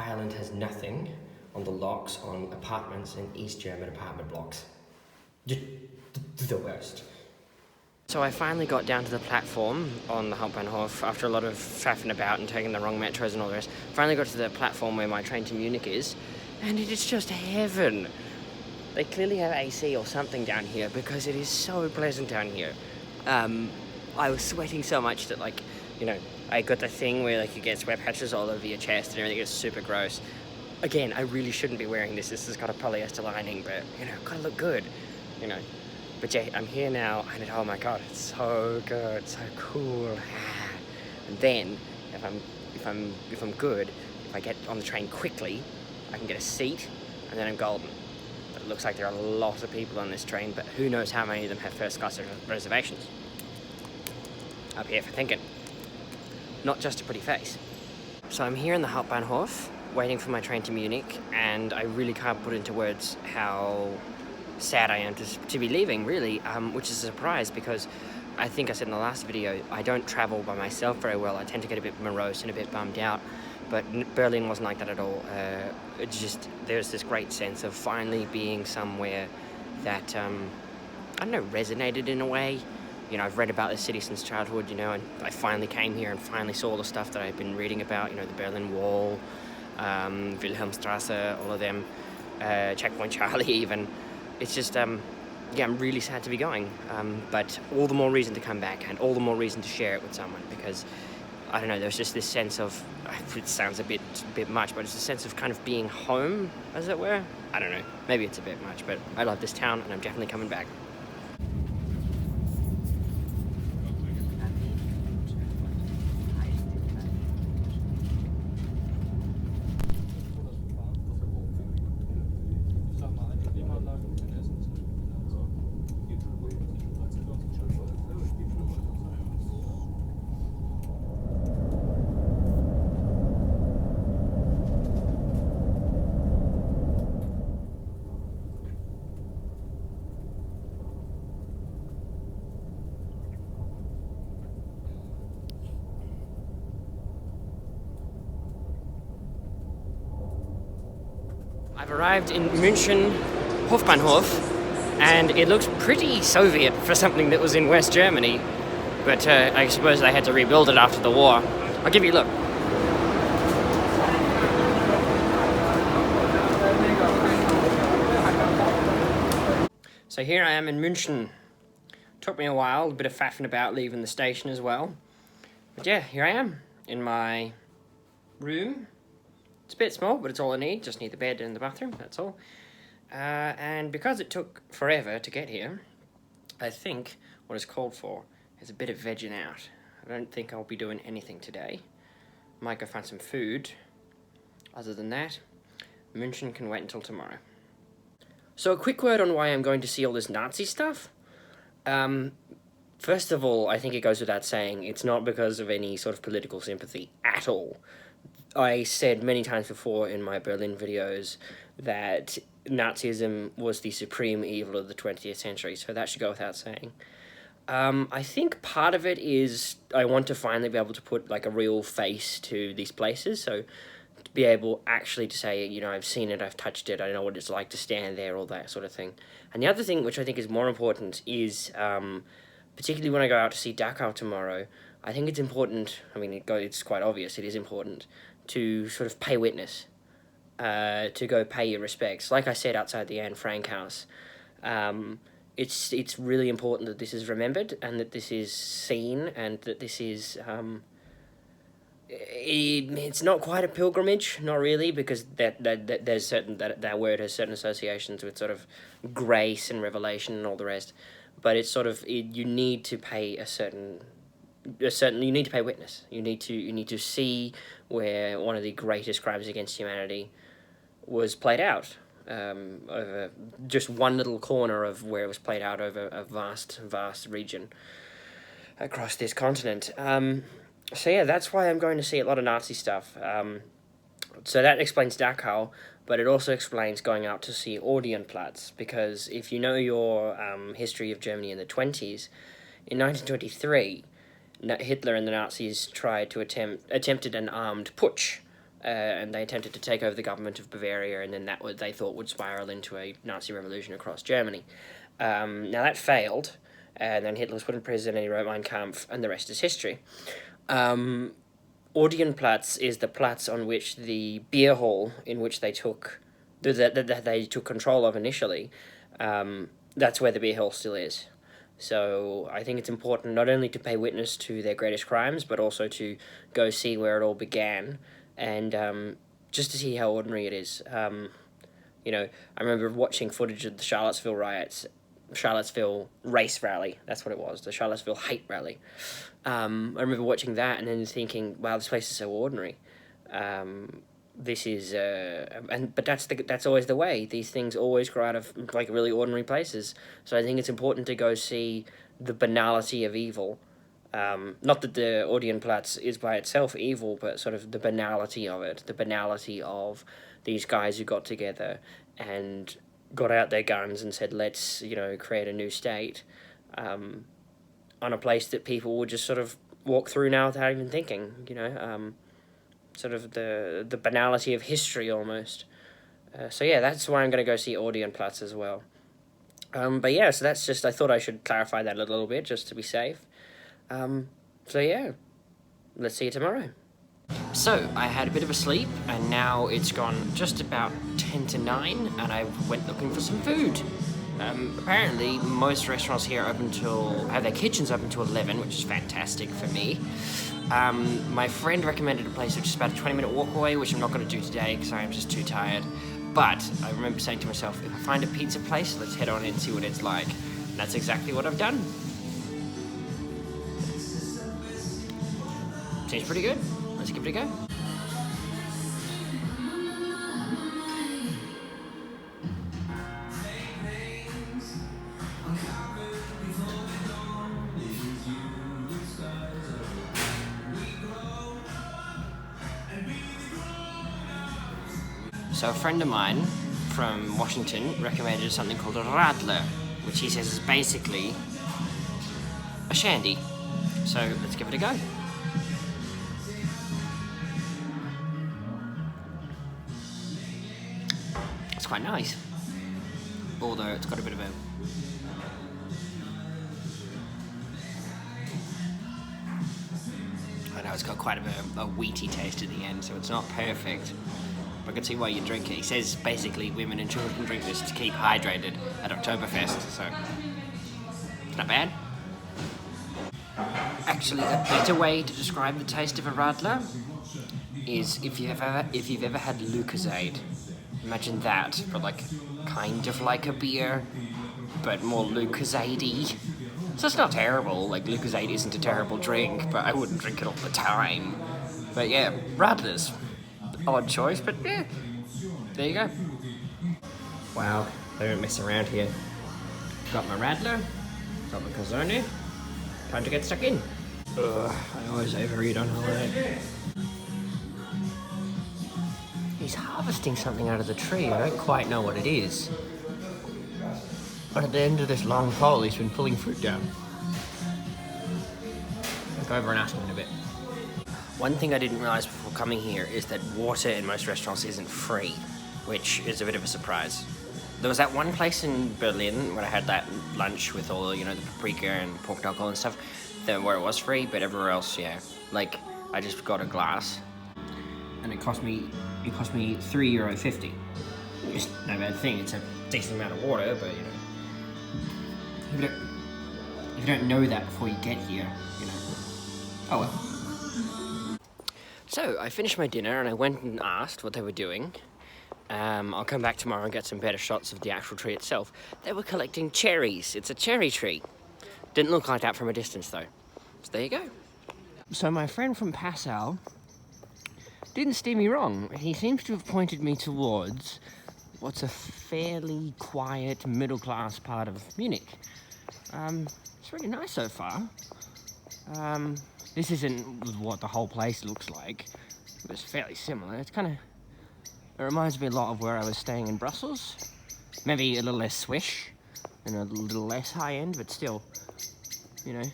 Ireland has nothing on the locks on apartments in East German apartment blocks. Just the worst. So I finally got down to the platform on the Hauptbahnhof after a lot of faffing about and taking the wrong metros and all the rest. Finally got to the platform where my train to Munich is, and it is just heaven. They clearly have AC or something down here because it is so pleasant down here. I was sweating so much that, like, you know, I got the thing where, like, you get sweat patches all over your chest and everything. It's super gross. Again, I really shouldn't be wearing this. This has got a polyester lining, but, you know, gotta look good, you know. But yeah, I'm here now, and oh my god, it's so good, so cool. And then, if I'm good, if I get on the train quickly, I can get a seat, and then I'm golden. But it looks like there are a lot of people on this train, but who knows how many of them have first class reservations. Up here for thinking. Not just a pretty face. So I'm here in the Hauptbahnhof, waiting for my train to Munich, and I really can't put into words how sad I am to be leaving, really, which is a surprise because I think I said in the last video, I don't travel by myself very well. I tend to get a bit morose and a bit bummed out, but Berlin wasn't like that at all. It's just, there's this great sense of finally being somewhere that, I don't know, resonated in a way. You know, I've read about this city since childhood, you know, and I finally came here and finally saw all the stuff that I've been reading about, you know, the Berlin Wall, Wilhelmstrasse, all of them, Checkpoint Charlie even. It's just, yeah, I'm really sad to be going, but all the more reason to come back and all the more reason to share it with someone because, I don't know, there's just this sense of, it sounds a bit much, but it's a sense of kind of being home, as it were. I don't know, maybe it's a bit much, but I love this town and I'm definitely coming back. I've arrived in München Hofbahnhof, and it looks pretty Soviet for something that was in West Germany, but I suppose they had to rebuild it after the war. I'll give you a look. So here I am in München. Took me a while, a bit of faffing about leaving the station as well. But yeah, here I am in my room. It's a bit small, but it's all I need. Just need the bed and the bathroom, that's all. And because it took forever to get here, I think what is called for is a bit of vegging out. I don't think I'll be doing anything today. Might go find some food. Other than that, München can wait until tomorrow. So a quick word on why I'm going to see all this Nazi stuff. First of all, I think it goes without saying, it's not because of any sort of political sympathy at all. I said many times before in my Berlin videos that Nazism was the supreme evil of the 20th century, so that should go without saying. I think part of it is I want to finally be able to put like a real face to these places, so to be able actually to say, you know, I've seen it, I've touched it, I know what it's like to stand there, all that sort of thing. And the other thing, which I think is more important, is particularly when I go out to see Dachau tomorrow, I think it's important, I mean, it's quite obvious, it is important, to sort of pay witness, to go pay your respects. Like I said outside the Anne Frank house, it's really important that this is remembered and that this is seen and that this is, it's not quite a pilgrimage, not really, because there's certain, that word has certain associations with sort of grace and revelation and all the rest, but it's sort of, you need to pay you need to pay witness. You need to see where one of the greatest crimes against humanity was played out, over just one little corner of where it was played out over a vast region across this continent. So yeah, that's why I'm going to see a lot of Nazi stuff. So that explains Dachau, but it also explains going out to see Odeonplatz, because if you know your history of Germany in the 20s, in 1923, Hitler and the Nazis tried to attempted an armed putsch and they attempted to take over the government of Bavaria, and then that they thought would spiral into a Nazi revolution across Germany. Now that failed, and then Hitler was put in prison, and he wrote Mein Kampf, and the rest is history. Odeonplatz is the Platz on which the beer hall, in which they took they took control of initially. That's where the beer hall still is. So I think it's important not only to pay witness to their greatest crimes, but also to go see where it all began, and just to see how ordinary it is. You know, I remember watching footage of the Charlottesville riots, Charlottesville race rally, that's what it was, the Charlottesville hate rally. I remember watching that and then thinking, wow, this place is so ordinary. This is, but that's always the way. These things always grow out of, like, really ordinary places. So I think it's important to go see the banality of evil. Not that the Odeonplatz is by itself evil, but sort of the banality of it, the banality of these guys who got together and got out their guns and said, let's, you know, create a new state, on a place that people would just sort of walk through now without even thinking, you know, sort of the banality of history almost. So yeah, that's why I'm going to go see Odeonplatz as well. But yeah, so that's just, I thought I should clarify that a little bit just to be safe. So yeah, let's see you tomorrow. So, I had a bit of a sleep, and now it's gone just about 10 to 9, and I went looking for some food. Apparently, most restaurants here have their kitchens open till 11, which is fantastic for me. My friend recommended a place which is about a 20-minute walk away, which I'm not going to do today because I'm just too tired. But I remember saying to myself, if I find a pizza place, let's head on in and see what it's like. And that's exactly what I've done. Seems pretty good. Let's give it a go. So a friend of mine from Washington recommended something called a Radler, which he says is basically a shandy. So let's give it a go. It's quite nice, although it's got a bit of I know it's got quite a wheaty taste at the end, so it's not perfect. I can see why you drink it. He says basically women and children can drink this to keep hydrated at Oktoberfest, so it's not bad. Actually, a better way to describe the taste of a Radler is if you've ever had Lucozade. Imagine that, but like kind of like a beer, but more Lucozade-y. So it's not terrible. Like, Lucozade isn't a terrible drink, but I wouldn't drink it all the time. But yeah, Radlers. Odd choice, but yeah, there you go. Wow, they don't mess around here. Got my Radler, got my Calzone. Time to get stuck in. Ugh, I always overeat on holiday. He's harvesting something out of the tree. I don't quite know what it is. But at the end of this long pole, he's been pulling fruit down. I'll go over and ask him in a bit. One thing I didn't realise before coming here is that water in most restaurants isn't free, which is a bit of a surprise. There was that one place in Berlin where I had that lunch with all, you know, the paprika and pork knuckle and stuff, where it was free, but everywhere else, yeah. Like, I just got a glass, and it cost me €3.50. It's no bad thing, it's a decent amount of water, but, you know, if you don't know that before you get here, you know, oh well. So, I finished my dinner and I went and asked what they were doing. I'll come back tomorrow and get some better shots of the actual tree itself. They were collecting cherries. It's a cherry tree. Didn't look like that from a distance though. So there you go. So my friend from Passau didn't steer me wrong. He seems to have pointed me towards what's a fairly quiet middle-class part of Munich. It's really nice so far. This isn't what the whole place looks like, but it's fairly similar. It reminds me a lot of where I was staying in Brussels. Maybe a little less swish and a little less high-end, but still, you know,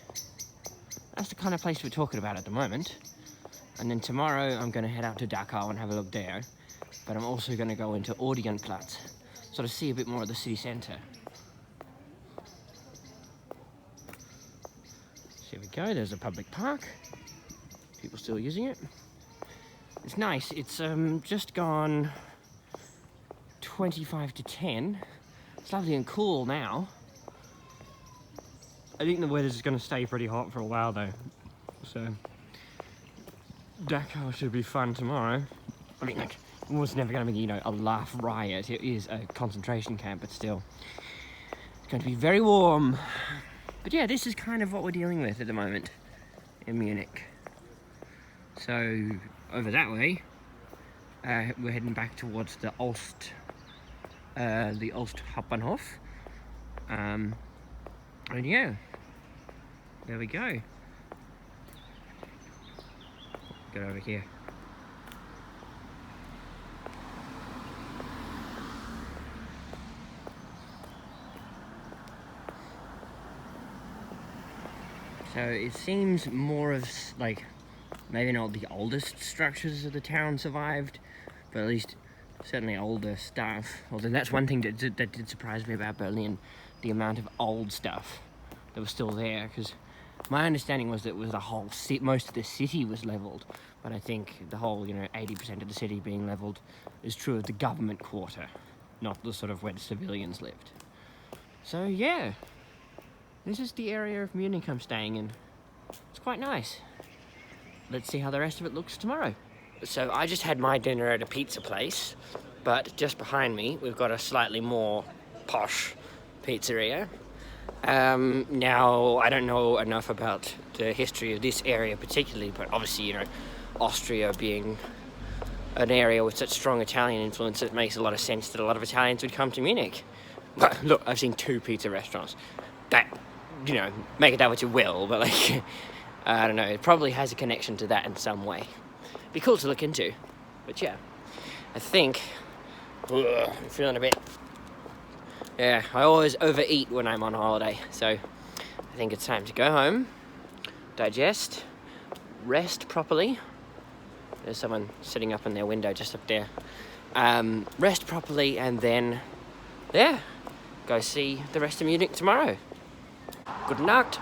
that's the kind of place we're talking about at the moment. And then tomorrow I'm going to head out to Dachau and have a look there. But I'm also going to go into Odeonplatz, sort of see a bit more of the city centre. So here we go, there's a public park. People still using it. It's nice, it's just gone 25 to 10. It's lovely and cool now. I think the weather's going to stay pretty hot for a while though. So Dachau should be fun tomorrow. I mean, like, it was never going to be, you know, a laugh riot. It is a concentration camp, but still. It's going to be very warm. But yeah, this is kind of what we're dealing with at the moment in Munich. So, over that way, we're heading back towards the Ost Hauptbahnhof. And yeah, there we go. Get over here. So it seems more of like, maybe not the oldest structures of the town survived, but at least certainly older stuff. Although that's one thing that did surprise me about Berlin, the amount of old stuff that was still there. Because my understanding was that it was the whole most of the city was leveled, but I think the whole 80% of the city being leveled is true of the government quarter, not the sort of where the civilians lived. So yeah. This is the area of Munich I'm staying in. It's quite nice. Let's see how the rest of it looks tomorrow. So I just had my dinner at a pizza place, but just behind me we've got a slightly more posh pizzeria. Now, I don't know enough about the history of this area particularly, but obviously, Austria being an area with such strong Italian influence, it makes a lot of sense that a lot of Italians would come to Munich. But look, I've seen 2 pizza restaurants. That, make it that what you will, but like, I don't know, it probably has a connection to that in some way. Be cool to look into. But yeah, I think, I'm feeling a bit, yeah, I always overeat when I'm on holiday, so I think it's time to go home, digest, rest properly. There's someone sitting up in their window just up there. Rest properly, and then, yeah, go see the rest of Munich tomorrow. Good night.